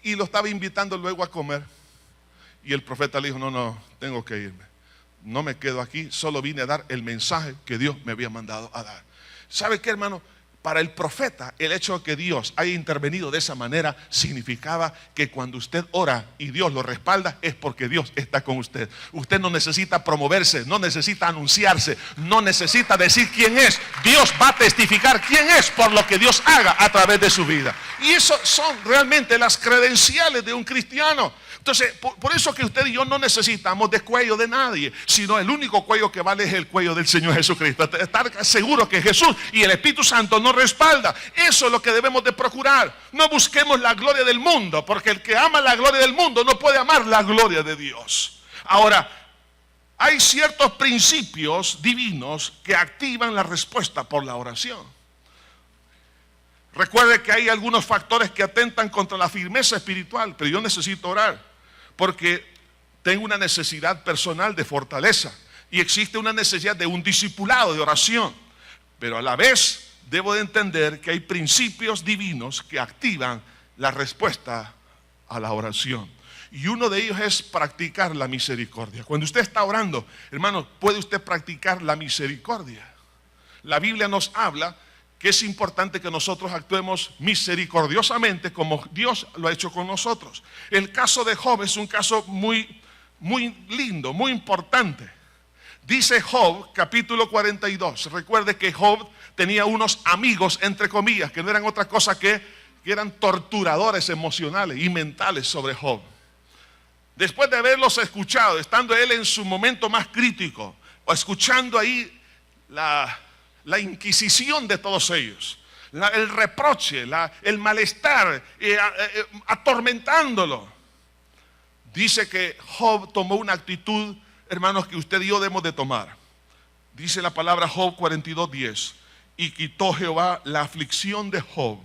y lo estaba invitando luego a comer. Y el profeta le dijo, no, tengo que irme. No me quedo aquí, solo vine a dar el mensaje que Dios me había mandado a dar. ¿Sabe qué, hermano? Para el profeta, el hecho de que Dios haya intervenido de esa manera significaba que cuando usted ora y Dios lo respalda, es porque Dios está con usted. Usted no necesita promoverse, no necesita anunciarse, no necesita decir quién es. Dios va a testificar quién es por lo que Dios haga a través de su vida. Y eso son realmente las credenciales de un cristiano. Entonces, por eso que usted y yo no necesitamos de cuello de nadie, sino el único cuello que vale es el cuello del Señor Jesucristo. Estar seguro que Jesús y el Espíritu Santo nos respalda. Eso es lo que debemos de procurar. No busquemos la gloria del mundo, porque el que ama la gloria del mundo no puede amar la gloria de Dios. Ahora, hay ciertos principios divinos que activan la respuesta por la oración. Recuerde que hay algunos factores que atentan contra la firmeza espiritual, pero yo necesito orar porque tengo una necesidad personal de fortaleza y existe una necesidad de un discipulado de oración, pero a la vez debo de entender que hay principios divinos que activan la respuesta a la oración. Y uno de ellos es practicar la misericordia. Cuando usted está orando, hermano, puede usted practicar la misericordia. La Biblia nos habla que es importante que nosotros actuemos misericordiosamente como Dios lo ha hecho con nosotros. El caso de Job es un caso muy lindo, muy importante. Dice Job, capítulo 42. Recuerde que Job tenía unos amigos, entre comillas, que no eran otra cosa que eran torturadores emocionales y mentales sobre Job. Después de haberlos escuchado, estando él en su momento más crítico, o escuchando ahí la inquisición de todos ellos, el reproche, el malestar, atormentándolo, dice que Job tomó una actitud, hermanos, que usted y yo debemos de tomar. Dice la palabra Job 42:10, y quitó Jehová la aflicción de Job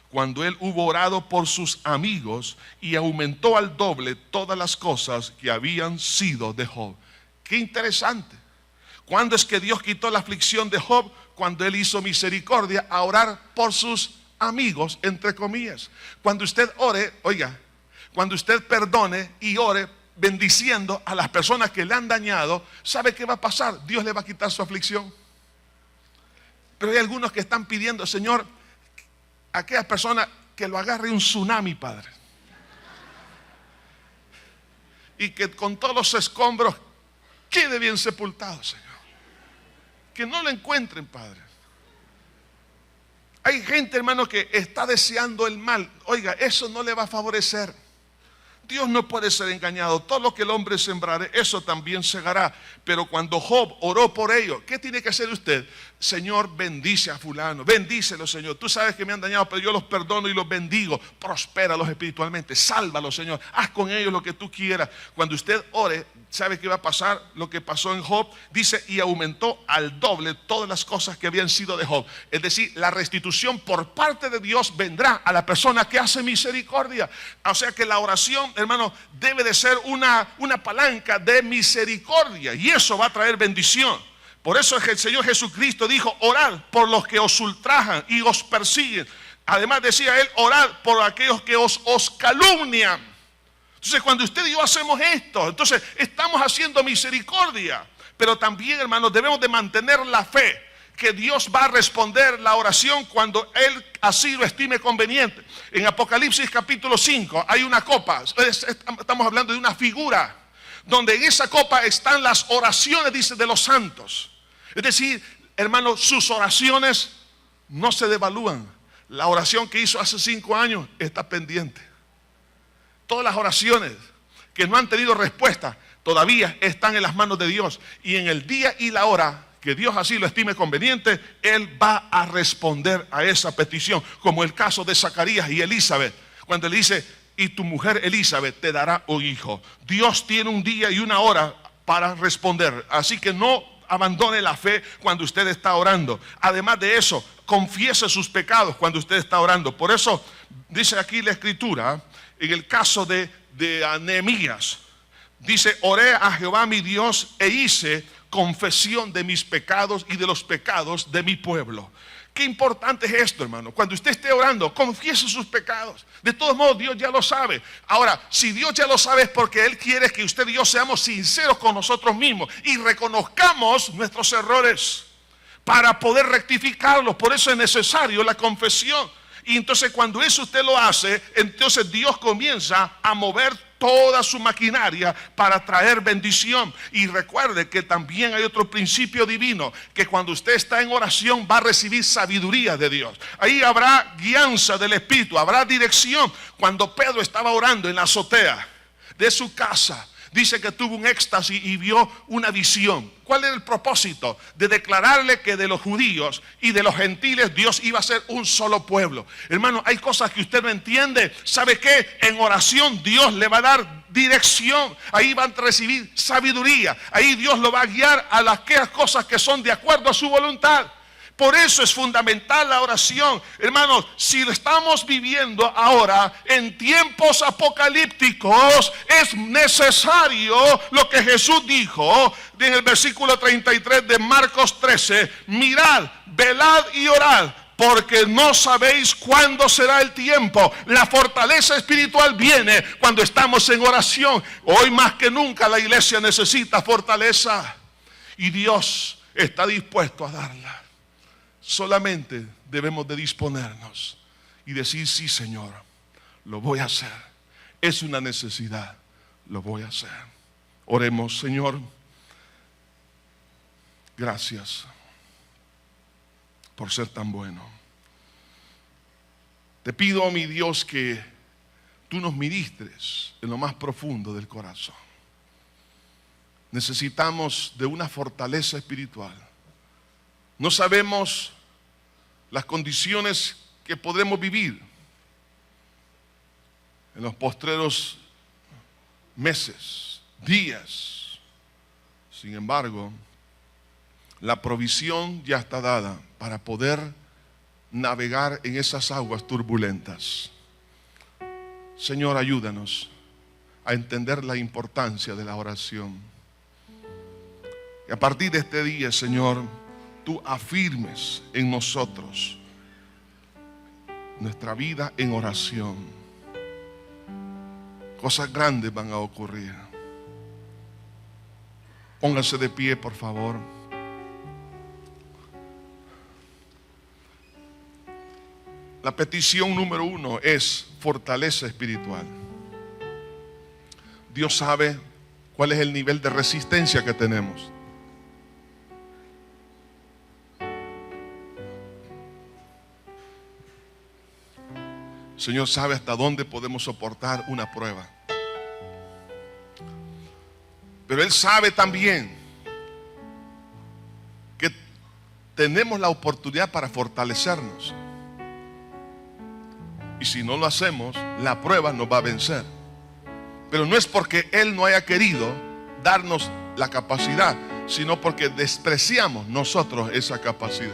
cuando él hubo orado por sus amigos, y aumentó al doble todas las cosas que habían sido de Job. Qué interesante. ¿Cuándo es que Dios quitó la aflicción de Job? Cuando él hizo misericordia a orar por sus amigos, entre comillas. Cuando usted ore, oiga, cuando usted perdone y ore bendiciendo a las personas que le han dañado, ¿sabe qué va a pasar? Dios le va a quitar su aflicción. Pero hay algunos que están pidiendo, Señor, a aquellas personas que lo agarre un tsunami, Padre, y que con todos los escombros quede bien sepultado, Señor. Que no lo encuentren, Padre. Hay gente, hermano, que está deseando el mal. Oiga, eso no le va a favorecer. Dios no puede ser engañado. Todo lo que el hombre sembrare, eso también segará. Pero cuando Job oró por ellos, ¿qué tiene que hacer usted? Señor, bendice a fulano, bendícelo, Señor. Tú sabes que me han dañado, pero yo los perdono y los bendigo. Prospéralos espiritualmente, sálvalos, Señor. Haz con ellos lo que tú quieras. Cuando usted ore, ¿sabe qué va a pasar? Lo que pasó en Job, dice, y aumentó al doble todas las cosas que habían sido de Job. Es decir, la restitución por parte de Dios vendrá a la persona que hace misericordia. O sea que la oración, hermano, debe de ser una palanca de misericordia, y eso va a traer bendición. Por eso es que el Señor Jesucristo dijo, orad por los que os ultrajan y os persiguen. Además decía él, orad por aquellos que os calumnian. Entonces cuando usted y yo hacemos esto, entonces estamos haciendo misericordia. Pero también, hermanos, debemos de mantener la fe que Dios va a responder la oración cuando Él así lo estime conveniente. En Apocalipsis capítulo 5 hay una copa, estamos hablando de una figura, donde en esa copa están las oraciones, dice, de los santos. Es decir, hermanos, sus oraciones no se devalúan. La oración que hizo hace 5 años está pendiente. Todas las oraciones que no han tenido respuesta todavía están en las manos de Dios. Y en el día y la hora que Dios así lo estime conveniente, Él va a responder a esa petición. Como el caso de Zacarías y Elizabeth, cuando le dice, y tu mujer Elizabeth te dará un hijo. Dios tiene un día y una hora para responder. Así que no abandone la fe cuando usted está orando. Además de eso, confiese sus pecados cuando usted está orando. Por eso dice aquí la Escritura, en el caso de Nehemías, dice, oré a Jehová mi Dios e hice confesión de mis pecados y de los pecados de mi pueblo. Qué importante es esto, hermano. Cuando usted esté orando, confiese sus pecados. De todos modos, Dios ya lo sabe. Ahora, si Dios ya lo sabe, es porque Él quiere que usted y yo seamos sinceros con nosotros mismos y reconozcamos nuestros errores para poder rectificarlos. Por eso es necesario la confesión. Y entonces cuando eso usted lo hace, entonces Dios comienza a mover toda su maquinaria para traer bendición. Y recuerde que también hay otro principio divino, que cuando usted está en oración va a recibir sabiduría de Dios. Ahí habrá guianza del Espíritu, habrá dirección. Cuando Pedro estaba orando en la azotea de su casa, dice que tuvo un éxtasis y vio una visión. ¿Cuál era el propósito? De declararle que de los judíos y de los gentiles Dios iba a ser un solo pueblo. Hermano, hay cosas que usted no entiende. ¿Sabe qué? En oración Dios le va a dar dirección. Ahí van a recibir sabiduría. Ahí Dios lo va a guiar a aquellas cosas que son de acuerdo a su voluntad. Por eso es fundamental la oración. Hermanos, si lo estamos viviendo ahora en tiempos apocalípticos, es necesario lo que Jesús dijo en el versículo 33 de Marcos 13. Mirad, velad y orad, porque no sabéis cuándo será el tiempo. La fortaleza espiritual viene cuando estamos en oración. Hoy más que nunca la iglesia necesita fortaleza y Dios está dispuesto a darla. Solamente debemos de disponernos y decir: sí, Señor, lo voy a hacer. Es una necesidad, lo voy a hacer. Oremos. Señor, gracias por ser tan bueno. Te pido, mi Dios, que tú nos ministres en lo más profundo del corazón. Necesitamos de una fortaleza espiritual. No sabemos las condiciones que podremos vivir en los postreros meses, días. Sin embargo, la provisión ya está dada para poder navegar en esas aguas turbulentas. Señor, ayúdanos a entender la importancia de la oración. Y a partir de este día, Señor, tú afirmes en nosotros nuestra vida en oración. Cosas grandes van a ocurrir. Pónganse de pie, por favor. La petición número 1 es fortaleza espiritual. Dios sabe cuál es el nivel de resistencia que tenemos. El Señor sabe hasta dónde podemos soportar una prueba. Pero Él sabe también que tenemos la oportunidad para fortalecernos. Y si no lo hacemos, la prueba nos va a vencer. Pero no es porque Él no haya querido darnos la capacidad, sino porque despreciamos nosotros esa capacidad.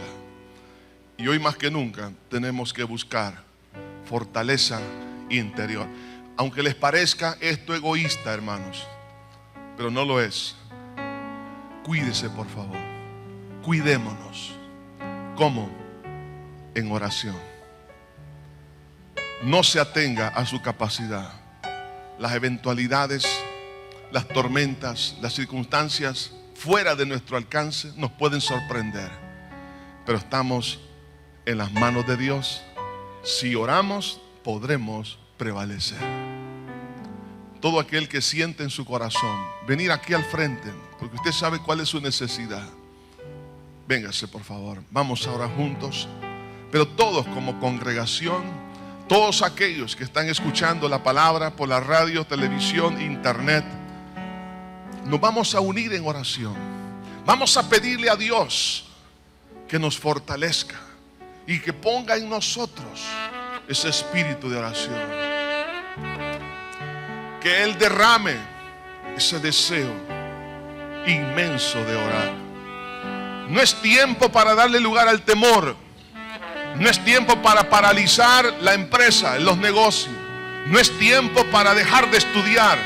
Y hoy más que nunca tenemos que buscar fortaleza interior. Aunque les parezca esto egoísta, hermanos, pero no lo es. Cuídese, por favor. Cuidémonos. ¿Cómo? En oración. No se atenga a su capacidad. Las eventualidades, las tormentas, las circunstancias fuera de nuestro alcance nos pueden sorprender. Pero estamos en las manos de Dios. Si oramos, podremos prevalecer. Todo aquel que siente en su corazón venir aquí al frente, porque usted sabe cuál es su necesidad. Véngase, por favor. Vamos ahora juntos. Pero todos como congregación, todos aquellos que están escuchando la palabra por la radio, televisión, internet, nos vamos a unir en oración. Vamos a pedirle a Dios que nos fortalezca y que ponga en nosotros ese espíritu de oración. Que Él derrame ese deseo inmenso de orar. No es tiempo para darle lugar al temor. No es tiempo para paralizar la empresa, los negocios. No es tiempo para dejar de estudiar.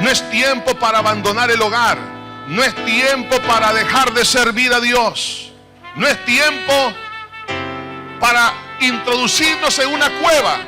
No es tiempo para abandonar el hogar. No es tiempo para dejar de servir a Dios. No es tiempo para introducirnos en una cueva